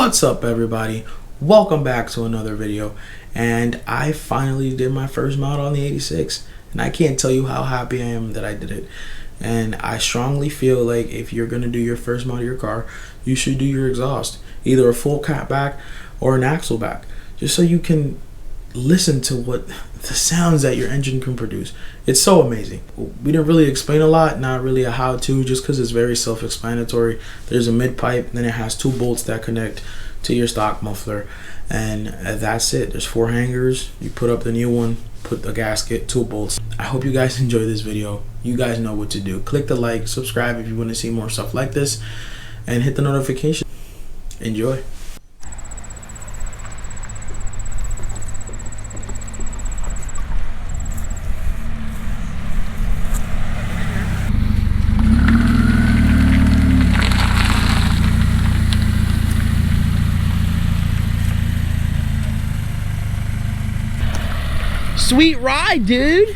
What's up, everybody? Welcome back to another video. And I finally did my first mod on the 86, and I can't tell you how happy I am that I did it. And I strongly feel like if you're gonna do your first mod of your car, you should do your exhaust, either a full cat back or an axle back, just so you can listen to what the sounds that your engine can produce. It's so amazing. We didn't really explain a lot, not really a how-to, just because it's very self-explanatory. There's a mid pipe, then it has two bolts that connect to your stock muffler, and that's it. There's 4 hangers. You put up the new one, put the gasket, 2 bolts. I hope you guys enjoy this video. You guys know what to do. Click the like, subscribe if you want to see more stuff like this, and hit the notification. Enjoy. Sweet ride, dude.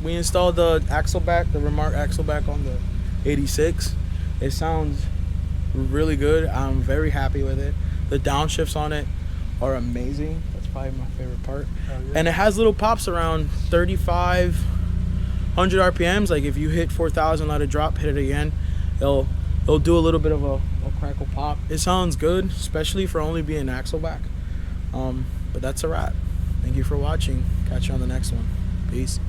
we installed the axle back, the Remark axle back on the 86. It sounds really good. I'm very happy with it. The downshifts on it are amazing. That's probably my favorite part. Oh, yeah. And it has little pops around 3,500 RPMs. Like if you hit 4,000, let it drop, hit it again, it'll do a little bit of a crackle pop. It sounds good, especially for only being axle back. But that's a wrap. Thank you for watching. Catch you on the next one. Peace.